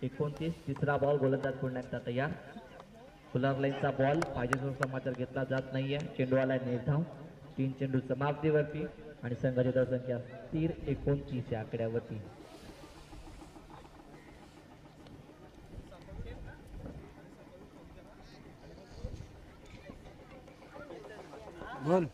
29 तिसरा बॉल गोलंदाज पुन्हा एकदा तयार. फुलार लाईनचा बॉल पाहिजे तो समाचार घेतला जात नाहीये. चेंडू आलाय निर्धाव. 3 चेंडू समाप्तीवरती आणि संघाची धावसंख्या स्थिर 29 या आकड्यावरती. बोल.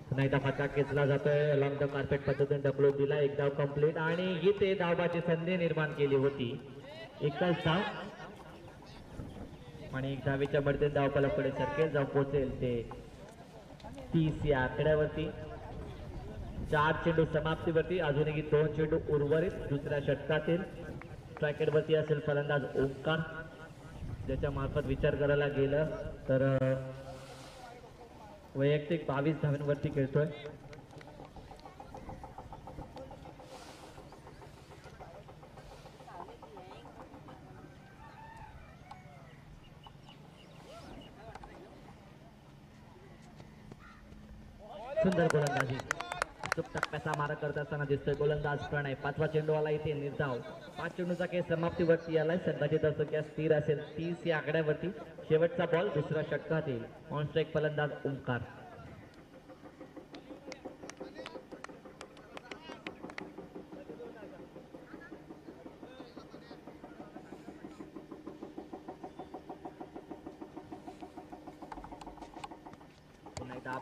पुन्हा एकदा फटका खेचला जातोय. लॉंग द कार्पेट पद्धतीने डबलोट दिला. एक धाव कंप्लीट आणि इथे धावाची संधी निर्माण केली होती. एकच धाव आणि एक धावेच्या मधे धावफलकाकडे सरकेल जाऊन पोहोचेल ते 30 या आकड्यावरती. 4 चेंडू समाप्तीवरती. अजूनही 2 चेंडू उर्वरित. दुसऱ्या षटकातील स्ट्रायकेट वरती असेल फलंदाज ओंकार, ज्याच्या मार्फत विचार करायला गेलं तर वैयक्तिक 22 धावांवरती खेळतोय. सुंदर गोलंदाजी. चुप टप्प्याचा मारा करत असताना दिसतोय गोलंदाज प्रणय. 5वा चेंडू आला इथे निर्धाव. 5 चेंडूचा खेळ समाप्तीवरती आलाय. संघाची धावसंख्या स्थिर असेल 30 या आकड्यावरती. शेवटचा बॉल दुसऱ्या षटकातील. ऑन स्ट्राईक फलंदाज ओंकार.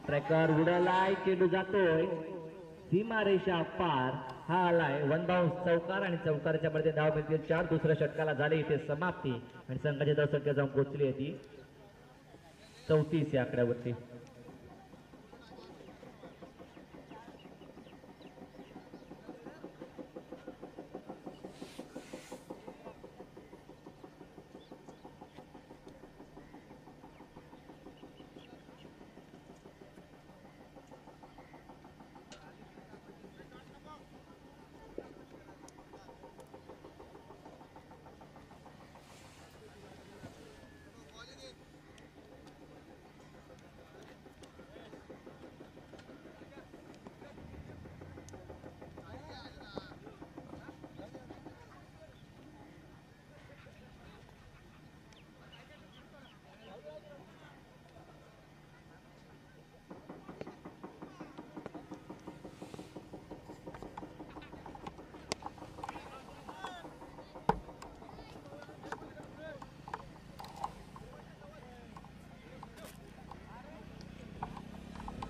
ट्रॅकर उडालाय. चेंडू जातोय सीमारेषा पार. हा आलाय 1 बाउन्स चौकार आणि चौकाराच्या मध्ये धाव मिळतील 4. दुसऱ्या षटकाला झाले इथे समाप्ती आणि संघाची धावसंख्या जाऊन पोहोचली आहे ती 34 या आकड्यावरती.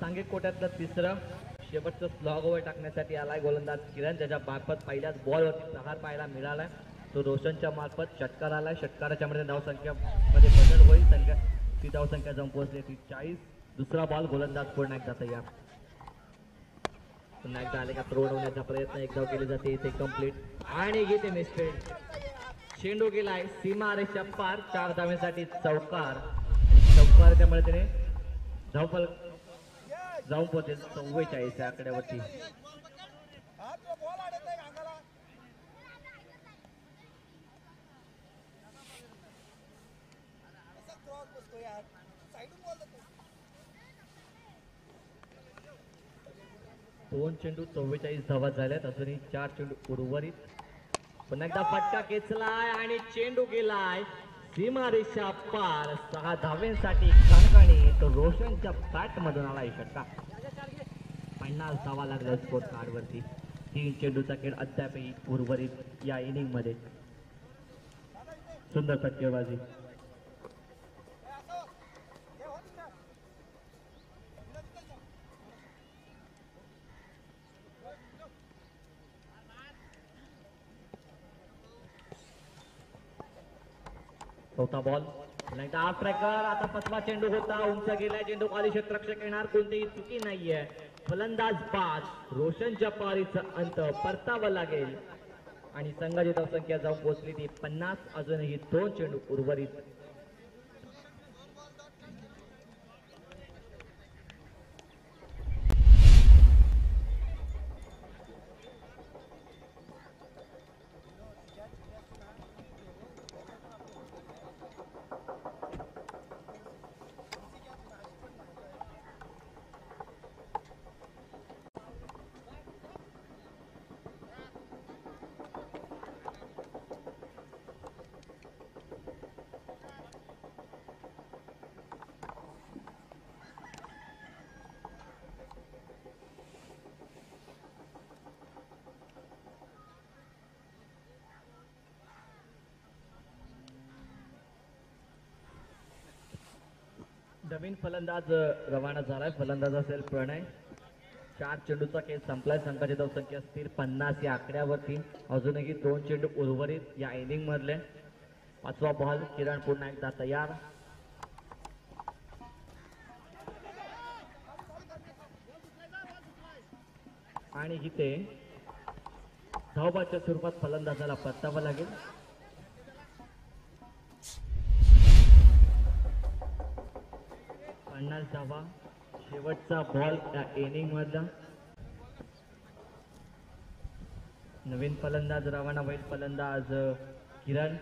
सांघिक कोट्यातलं तिसरं शेवटचं स्लॉग ओव्हर टाकण्यासाठी आलाय गोलंदाज किरण, ज्याच्या मार्फत पहिल्याच बॉलवरती 6 पाहायला मिळालाय. तो रोशनच्या मार्फत षटकार आलाय. षटकाराच्या मध्ये धावसंख्यामध्ये बदल होईल. ती धावसंख्या जाऊन पोहोचली ती 40. दुसरा बॉल गोलंदाज पुन्हा एकदा तयार. पुन्हा एकदा आले का थ्रो होण्याचा प्रयत्न. एक धाव केली जाते इथे कंप्लीट आणि घेते मिसफील्ड. चेंडू गेलाय सीमारेषा पार. 4 धावेसाठी चौकार. चौकारच्या मध्ये त्याने धावफल जाऊन पोहोचेल 44 या आकड्यावरती. दोन चेंडू 44 धावा झाल्यात. अजूनही 4 चेंडू उर्वरित. पुन्हा एकदा फटका खेचलाय आणि चेंडू गेलाय सीमारेषा पार. 6 धाव्यांसाठी कणकणी. तो रोशनच्या बॅट मधून आला षटकार. 50 धावा लागल्या स्कोर कार्ड वरती. 3 चेंडूचा खेळ अद्यापही उर्वरित या इनिंग मध्ये. सुंदर फटकेबाजी. चौथा बॉल. ट्रॅकर. आता 5वा चेंडू होता. उंच गेलाय चेंडू. खाली क्षेत्ररक्षक येणार. कोणतीही चुकी नाहीये. फलंदाज बाद. रोशनच्या पारीचा अंत परतावा लागेल आणि संघाची धावसंख्या जाऊन पोहोचली ती 50. अजूनही 2 चेंडू उर्वरित. नवीन फलंदाज रवाना झालाय. फलंदाज असेल प्रणय. 4 चेंडूचा खेळ संपलाय. संघाची धावसंख्या स्थिर 50 या आकड्यावरती. अजूनही 2 चेंडू उर्वरित या इनिंग मधले. 5वा बॉल. किरण पुन्हा एकदा तयार. आणि इथे धावबाच्या स्वरूपात फलंदाजाला परतावं लागेल. धावा. शेवटचा बॉल या इनिंग मधला. नवीन फलंदाज रवाना होईल. फलंदाज किरण.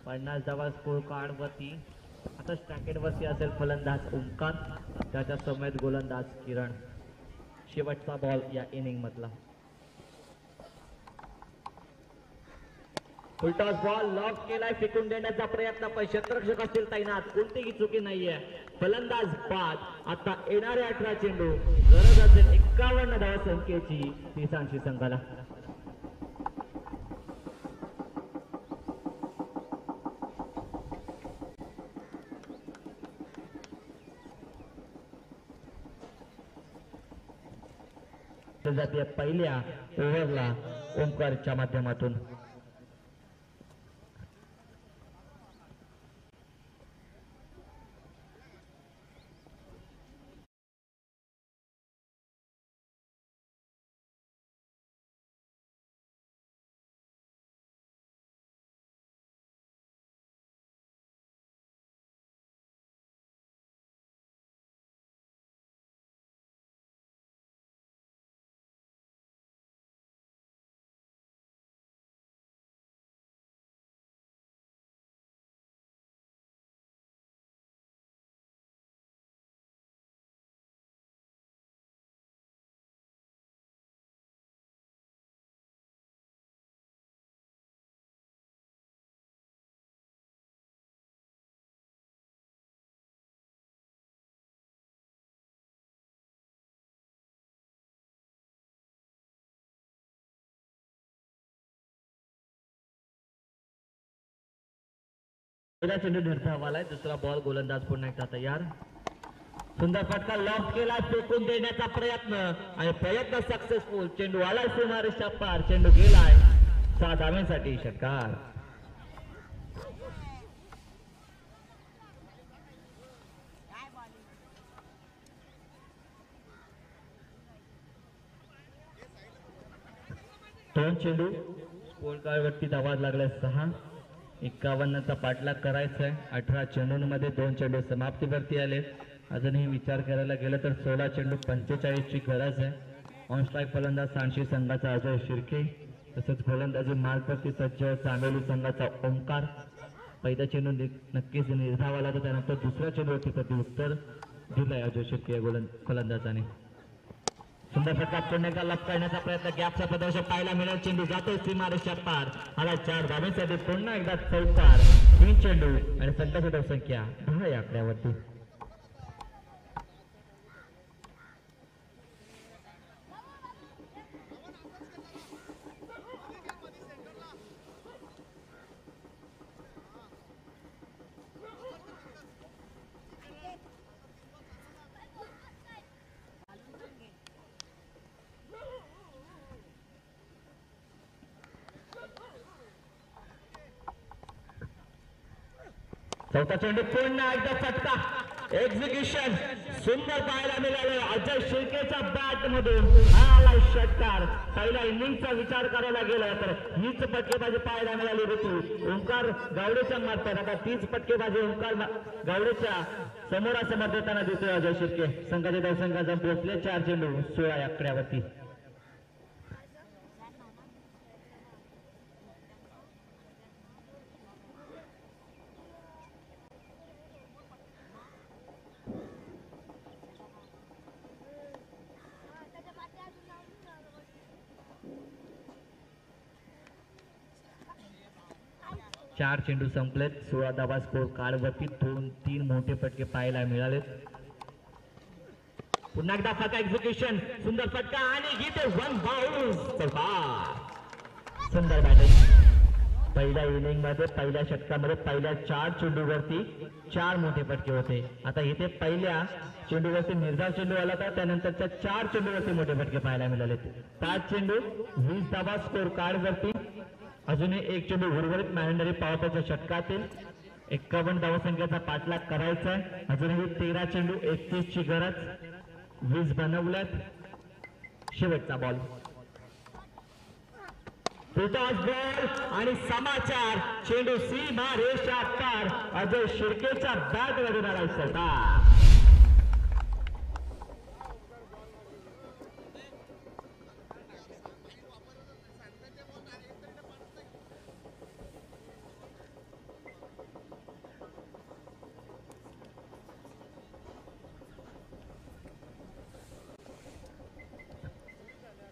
50 धावा स्कोर कार्ड वरती. आता स्टॅकेट वरती असेल फलंदाज ओंकार. त्याच्या समेत गोलंदाज किरण. शेवटचा बॉल या इनिंग मधला. फुलटॉस बॉल लॉक केलाय. फेकून देण्याचा प्रयत्न पण क्षेत्ररक्षक असतील तैनात. कोणतीही चुकी नाहीये. फलंदाज बाद. आता येणारे 18 चेंडू. गरज असेल 51 धावा संख्येची 30 संघाला. जाते पहिल्या ओव्हरला ओंकारच्या माध्यमातून. पहिला चेंडू निर्धावालाय. दुसरा बॉल. गोलंदाज पुन्हा एकदा तयार. सुंदर फटका लॉक केला. फेकून देण्याचा प्रयत्न आणि प्रयत्न सक्सेसफुल. चेंडू आलाय सीमारेषा पार. चेंडू गेलाय 6 धावांसाठी. षटकार. दोन चेंडू. स्कोर कार्ड वरती धावा लागल्या 6. 51चा पाठलाग करायचा आहे. 18 चेंडूंमध्ये 2 चेंडू समाप्तीवरती आले. अजूनही विचार करायला गेलं तर 16 चेंडू 45ची गरज आहे. ऑन स्ट्राईक फलंदाज सांशी संघाचा अजय शिर्के. तसंच गोलंदाजी मार्गवरती सज्ज चांगली संघाचा ओंकार. पहिला चेंडू नक्कीच निर्धावाला. तर त्यानंतर दुसऱ्या चेंडूवरती प्रत्युत्तर दिलंय अजय शिर्के या फलंदाजाने. सुंदर फटका पुन्हा एकदा लप करण्याचा प्रयत्न. गॅपचा प्रदर्शन पाहायला मिळेल. चेंडू जातोय सीमारेषा पार. आला 4 धावांसाठी. पुन्हा एकदा चौकार. 3 चेंडू आणि संघाची धावसंख्या 10 या आकड्यावरती. चौथा चेंडू. पुन्हा एकदा फटका. एक्झिक्युशन सुंदर पाहायला मिळालं अजय शिर्केच्या बॅट मधून. हा आला षटकार. पहिल्या इनिंगचा विचार करायला गेला तर हीच फटकेबाजी पाहायला मिळाली होती ओंकार गावडेच्या मार्फत. आता तीच फटकेबाजी ओंकार गावडेच्या समोरासमोर देताना दिसतोय अजय शिर्के. संघाच्या धावसंख्या पोहोचले 4 चेंडू 16 या आकड्यावरती. 4 चेंडू संपलेत. 16 धावा स्कोर कार्ड वरती. 2-3 मोठे फटके पाहायला मिळालेत. पुन्हा एकदा फटका. एक्झिक्युशन सुंदर फटका आणि इथे 1 बाउन्स. सुंदर बॅटिंग. पहिल्या इनिंग मध्ये पहिल्या षटकामध्ये पहिल्या 4 चेंडूवरती 4 मोठे फटके होते. आता इथे पहिल्या चेंडूवरती निर्धाव चेंडू आला होता, त्यानंतरच्या 4 चेंडूवरती मोठे फटके पाहायला मिळाले. 5 चेंडू 20 धावा स्कोर कार्ड वरती. अजूनही एक चेंडू उर्वरित मॅनेंडरी पावसाच्या षटकातील 51 धावसंख्येचा पाठलाग करायचा आहे. अजूनही 13 चेंडू 31 ची गरज. 20 बनवल्यात. शेवटचा बॉल बॉल आणि समाचार चेंडू सीमा रेषा पार. अजय शिर्केच्या बॅट मधून आला होता.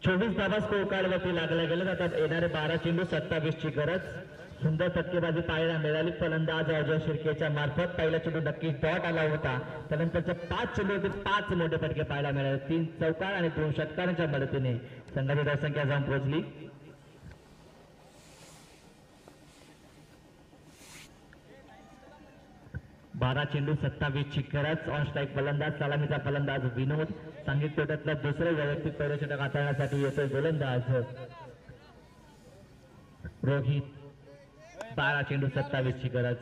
चोवीस धावा स्कोर कार्डवरती लागल्या गेल्या. आता येणारे 12 चेंडू 27 ची गरज. सुंदर फटकेबाजी पाहायला मिळाली फलंदाज अजय शिर्केच्या मार्फत. पहिला चेंडू नक्कीच डॉट आला होता. त्यानंतरच्या 5 चेंडूवरती 5 मोठे फटके पाहायला मिळाले. 3 चौकार आणि 2 षटकारांच्या मदतीने संघाची धावसंख्या जाऊन पोहोचली. बारा चेंडू 27 ची गरज. ऑन स्ट्राईक फलंदाज सलामीचा फलंदाज विनोद. सांघिक कोट्यातला दुसरे वैयक्तिक पहिलं षटक हाताळण्यासाठी येतोय गोलंदाज रोहित. 12 चेंडू 27 ची गरज.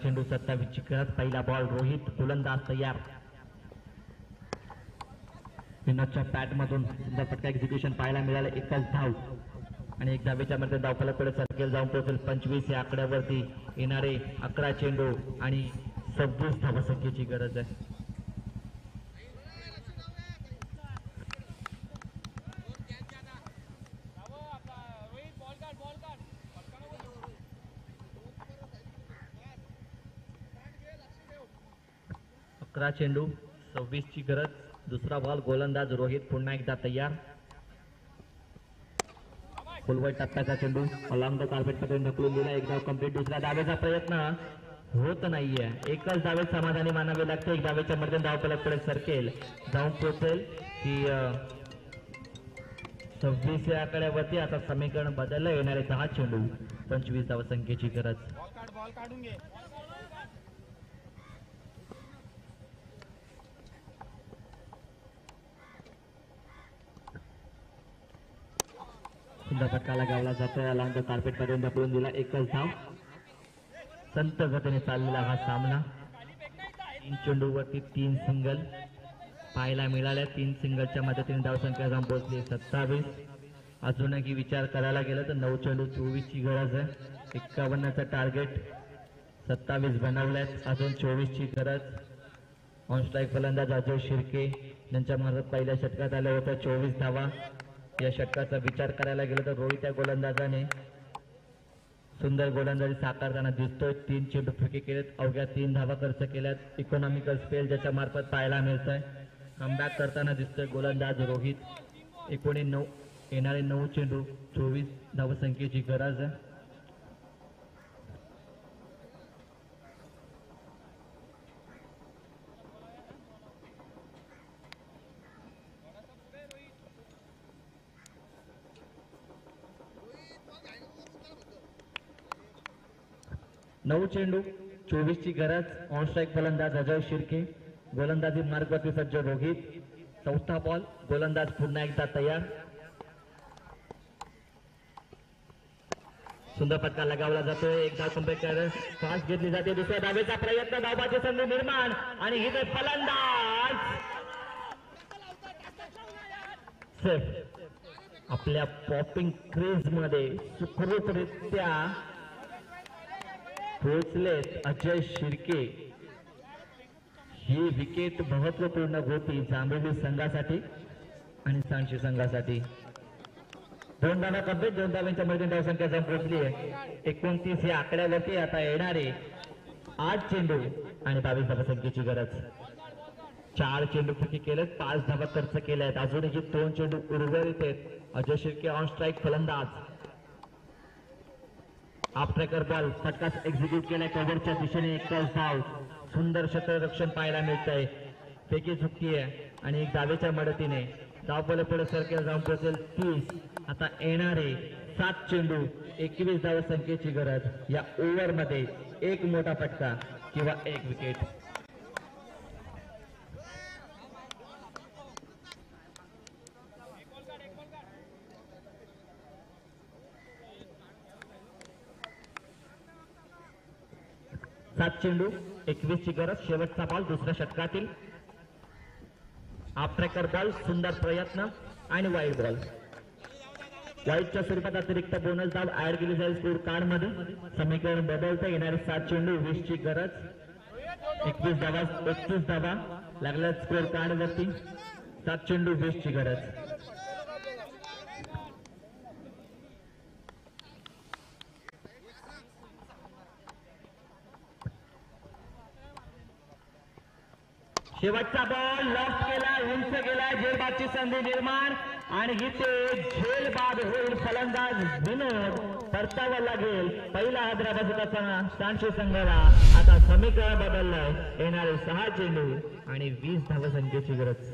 चेंडू 27 ची गरज. पहिला बॉल रोहित. गोलंदाज तयार. विनोदच्या बॅट मधून सुंदर फटका एक्झिक्युशन पाहायला मिळालं. एकच धाव आणि एक धावेच्या मध्ये धावफलकाकडे सर्केल जाऊन पोहोचेल. 25 या आकड्यावरती येणारे 11 चेंडू आणि 26 धावसंख्येची गरज आहे. चेंडू 26 ची गरज. दुसरा बॉल. गोलंदाज रोहित पुन्हा एकदा तयार. फुलवट टप्प्याचा चेंडू अलॉंग द कार्पेट मध्ये ढकलून दिला. एक धाव कंप्लीट. दुसऱ्या धावेचा प्रयत्न होत नाहीये. एकच धावेत समाधानी मानावे लागते. एक धावेच्या मध्ये धावफलकाकडे सरकेल जाऊन पोहोचेल की 26 या आकड्यावरती. आता समीकरण बदललं. येणारे 10 चेंडू 25 धावसंख्येची गरज. फटका लगावला जातोय. अलॉंग द कार्पेट मध्ये ढकलून दिला. एकच धाव. संत गतीने चाललेला हा सामना. 3 चेंडूवरती 3 सिंगल पाहायला मिळाल्या. 3 सिंगलच्या मदतीने धावसंख्या जाऊन पोहोचली 27. अजूनही विचार करायला गेलं तर 9 चेंडू 24 ची गरज आहे. 51चं टार्गेट. 27 बनवल्यात. अजून 24 ची गरज. ऑन स्ट्राईक फलंदाज अजय शिर्के यांच्या मार्फत पहिल्या षटकात आल्या होत्या 24 धावा. या षटकाचा विचार करायला गेला तर रोहित या गोलंदाजाने सुंदर गोलंदाजी साकारताना दिसतोय. 3 चेंडू फेके केलेत. अवघ्या 3 धावा खर्च केल्यात. इकॉनॉमिकल स्पेल ज्याच्या मार्फत पाहायला मिळतंय. कमबॅक करताना दिसतोय गोलंदाज रोहित. येणारे 9 चेंडू 24 धावसंख्येची गरज आहे. नऊ चेंडू 24 ची गरज. ऑन स्ट्राईक फलंदाज अजय शिर्के. गोलंदाजी मार्गवरती सज्ज रोहित. चौथा बॉल. गोलंदाज पुन्हा एकदा तयार. सुंदर फटका लगावला जातोय. एक धाव कंप्लीट. फास्ट घेतली जाते. दुसऱ्या धावेचा प्रयत्न. धावाची संधी निर्माण आणि ही फलंदाज आपल्या पॉपिंग क्रेज मध्ये सुखरूपरित्या पोहोचलेत अजय शिर्के. ही विकेट महत्वपूर्ण होती जांभेली संघासाठी आणि सांची संघासाठी. 2 धावा कंप्लीट. 2 धावांच्या मध्ये धावसंख्या जाऊन पोहोचली आहे 29 या आकड्यावरती. आता येणारे 8 चेंडू आणि 22 धावसंख्येची गरज. 4 चेंडू फेकी केलेत. 5 धावा खर्च केल्या आहेत. अजूनही 2 चेंडू उर्वरित आहेत. अजय शिर्के ऑन स्ट्राईक फलंदाज. आप ट्रॅकर बॉल फटकाच एक्झिक्यूट केलाय कव्हरच्या दिशेने. एकच धाव सुंदर क्षेत्ररक्षण पाहायला मिळतंय. फेकी चुकी आहे आणि एक डावीच्या मदतीने धावपल पुढे सरकेल जाऊन पोहोचेल 30. आता येणारे 7 चेंडू 21 धाव संख्येची गरज. या ओव्हर मध्ये एक मोठा फटका किंवा एक विकेट. सात चेंडू 21 ची गरज. शेवटचा बॉल दुसऱ्या षटकातील. हाफ ट्रॅकर बॉल, सुंदर प्रयत्न आणि वाईड बॉल. वाईडच्या स्वरूपात अतिरिक्त बोनस धाव ऍड केली जाईल स्कोर कार्ड मध्ये. समीकरण बदलता येणारे 7 चेंडू 20 ची गरज. 21 धावा 31 धावा लागल्या स्कोर कार्ड वरती. 7 चेंडू 20 ची गरज. शेवटचा बॉल लॉस्ट केला, उंच गेला, झेलबादची संधी निर्माण आणि इथे झेलबाद होईल. फलंदाज विनोद परतावा लागेल. पहिला हैदराबाद सांशी संघाला. आता समीकरण बदललंय. येणारे 6 चेंडू आणि 20 धावसंख्येची गरज.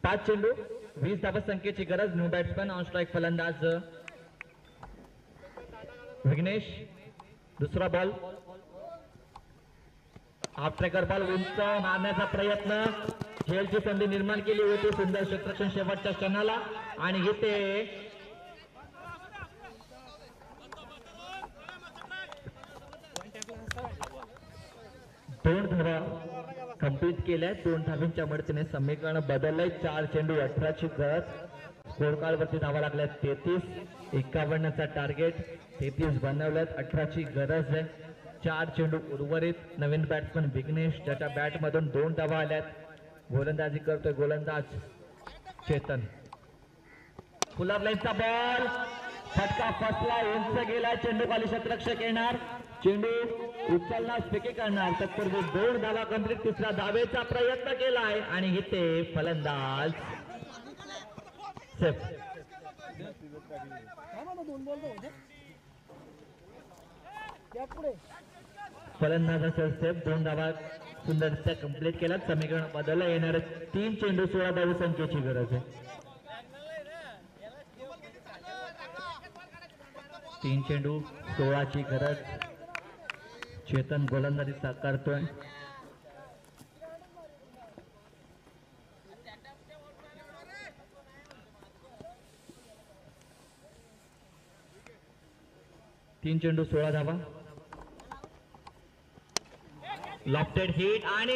पाच चेंडू 20 धावसंख्येची गरज. न्यू बॅट्समॅन ऑन स्ट्राईक फलंदाज विघ्नेश. दुसरा बॉल हाफ ट्रॅकर बॉल उंच मारण्याचा प्रयत्न खेळची संधी निर्माण केली होती. सुंदर क्षेत्ररक्षण शेवटच्या क्षणाला आणि इथे दोन धावा कंप्लीट केल्या. 2 धावांच्या मदतीने समीकरण बदललंय. 4 चेंडू 18ची गरज. स्कोर कार्ड वरती धावा लागल्या 33. 51चा टार्गेट. 33 बनवल्यात. 18ची गरज आहे. 4 चेंडू उर्वरित. नवीन बॅट्समन विघ्नेश ज्याच्या बॅट मधून 2 धावा आल्यात. गोलंदाजी करतोय गोलंदाज चेतन. फुलर लाईनचा बॉल फटका फसला. उंच गेला. चेंडू खाली क्षेत्ररक्षक येणार. चेंडू उचलणार फेके करणार. तत्पूर्वी 2 धावा कंप्लीट. तिसरा धावेचा प्रयत्न केलाय आणि इथे फलंदाज सेफ. फलंदाज असेल सेफ. 2 धावा सुंदरच्या कंप्लीट केल्यात. समीकरण बदललं. येणारे 3 चेंडू 16 धावसंख्येची गरज आहे. 3 चेंडू 16ची गरज. चेतन गोलंदाजी साकारतोय. तीन चेंडू 16 धावा. लॉफ्टेड हिट आणि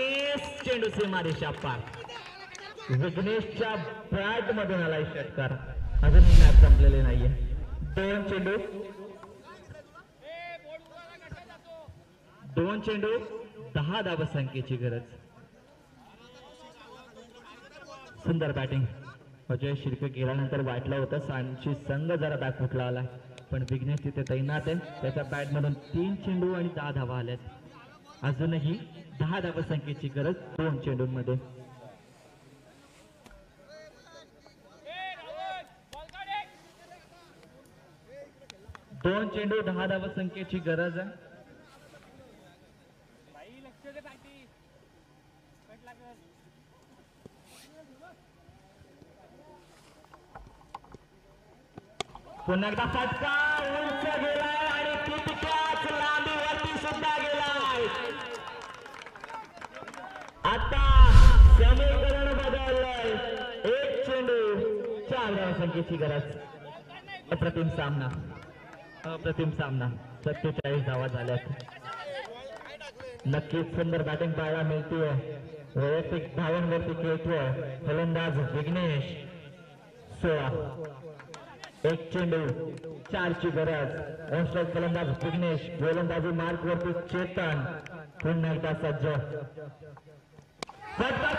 चेंडू सीमारेषा पार. विघ्नेशच्या बॅट मधून आलाय षटकार. अजूनही मॅच संपलेली नाहीये. 2 चेंडू 10 धावसंख्येची गरज. सुंदर बॅटिंग. अजय शिर्के गेल्यानंतर वाटलं होतं सांची संघ जरा बॅट फुटला आलाय पण विघ्नेश तिथे तैनात आहे. त्याच्या बॅट मधून 3 चेंडू आणि 10 धावा आल्यात. अजूनही 10 धावसंख्येची गरज 2 चेंडूंमध्ये. दोन चेंडू 10 धावसंख्येची गरज आहे. पुन्हा एकदा फटका उंच गेलाय आणि तितक्याच लांबीवरती सुद्धा गेलाय. आता समीकरण बदललंय. 1 चेंडू 4 धावसंख्येची गरज. अप्रतिम सामना. 47 धावा झाल्यात. नक्कीच सुंदर बॅटिंग पाहायला मिळतीये. वैयक्तिक धावांवरती खेळतोय फलंदाज विघ्नेश. 16. 1 चेंडू 4ची गरज. ऑनस्ट्राईक फलंदाज विघ्नेश. गोलंदाजी मार्क वरती चेतन. पुन्हा एकदा सज्ज. फटका